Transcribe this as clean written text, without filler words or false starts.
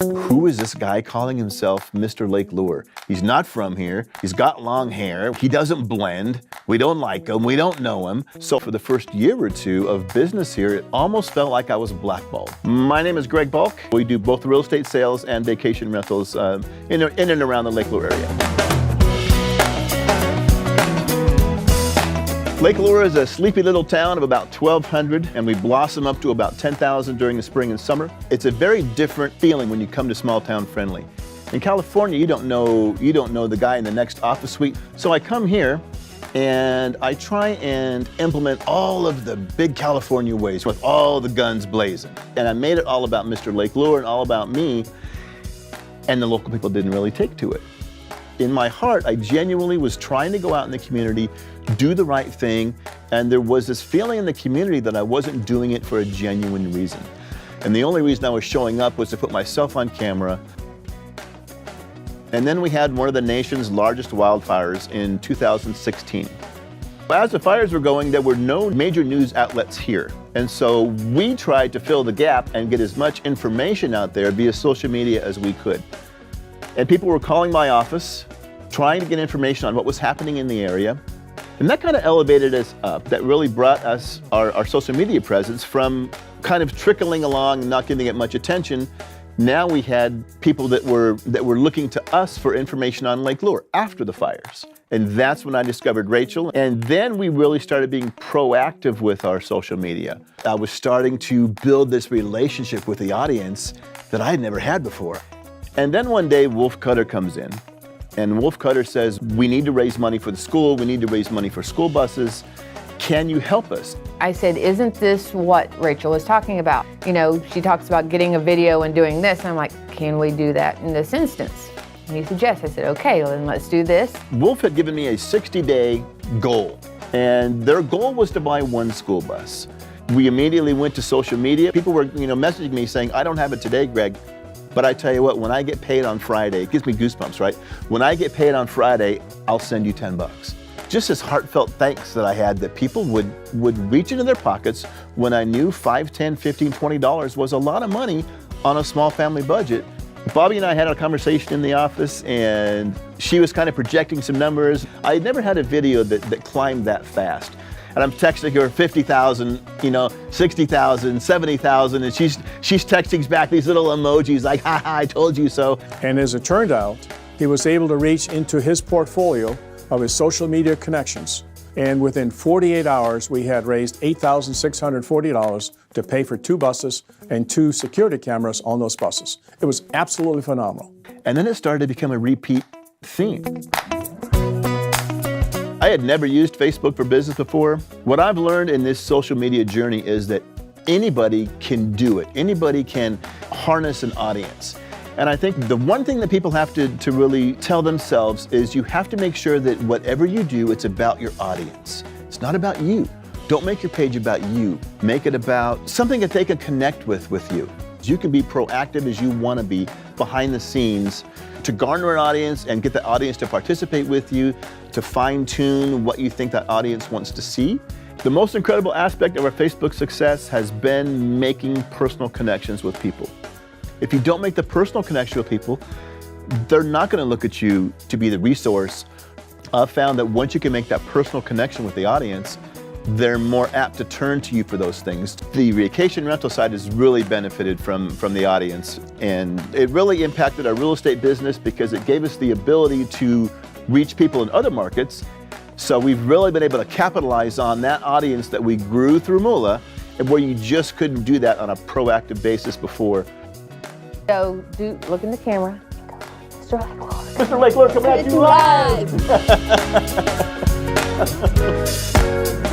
Who is this guy calling himself Mr. Lake Lure? He's not from here. He's got long hair. He doesn't blend. We don't like him. We don't know him. So for the first year or two of business here, it almost felt like I was blackballed. My name is Greg Bulk. We do both real estate sales and vacation rentals in and around the Lake Lure area. Lake Lure is a sleepy little town of about 1,200, and we blossom up to about 10,000 during the spring and summer. It's a very different feeling when you come to Small Town Friendly. In California, you don't know the guy in the next office suite. So I come here and I try and implement all of the big California ways with all the guns blazing. And I made it all about Mr. Lake Lure and all about me, and the local people didn't really take to it. In my heart, I genuinely was trying to go out in the community, do the right thing, and there was this feeling in the community that I wasn't doing it for a genuine reason. And the only reason I was showing up was to put myself on camera. And then we had one of the nation's largest wildfires in 2016. As the fires were going, there were no major news outlets here. And so we tried to fill the gap and get as much information out there via social media as we could. And people were calling my office, trying to get information on what was happening in the area. And that kind of elevated us up. That really brought us our social media presence from kind of trickling along and not giving it much attention. Now we had people that were looking to us for information on Lake Lure after the fires. And that's when I discovered Rachel. And then we really started being proactive with our social media. I was starting to build this relationship with the audience that I had never had before. And then one day, Wolf Cutter comes in, and Wolf Cutter says, we need to raise money for the school, we need to raise money for school buses. Can you help us? I said, isn't this what Rachel is talking about? You know, she talks about getting a video and doing this, and I'm like, can we do that in this instance? And he said, yes. I said, okay, well, then let's do this. Wolf had given me a 60-day goal, and their goal was to buy one school bus. We immediately went to social media. People were, messaging me saying, I don't have it today, Greg. But I tell you what, when I get paid on Friday, it gives me goosebumps, right? When I get paid on Friday, I'll send you 10 bucks. Just this heartfelt thanks that I had that people would reach into their pockets when I knew $5, $10, $15, $20 was a lot of money on a small family budget. Bobby and I had a conversation in the office, and she was kind of projecting some numbers. I had never had a video that climbed that fast. And I'm texting her 50,000, 60,000, 70,000, and she's texting back these little emojis like, ha ha, I told you so. And as it turned out, he was able to reach into his portfolio of his social media connections. And within 48 hours, we had raised $8,640 to pay for 2 buses and 2 security cameras on those buses. It was absolutely phenomenal. And then it started to become a repeat theme. I had never used Facebook for business before. What I've learned in this social media journey is that anybody can do it. Anybody can harness an audience. And I think the one thing that people have to really tell themselves is you have to make sure that whatever you do, it's about your audience. It's not about you. Don't make your page about you. Make it about something that they can connect with you. You can be proactive as you want to be behind the scenes to garner an audience and get the audience to participate with you, to fine-tune what you think that audience wants to see. The most incredible aspect of our Facebook success has been making personal connections with people. If you don't make the personal connection with people, they're not going to look at you to be the resource. I've found that once you can make that personal connection with the audience, they're more apt to turn to you for those things. The vacation rental side has really benefited from the audience, and it really impacted our real estate business because it gave us the ability to reach people in other markets. So we've really been able to capitalize on that audience that we grew through Moolah, and where you just couldn't do that on a proactive basis before. So look in the camera. Mr. Lake Lure. Mr. Lake Lure, coming at you live!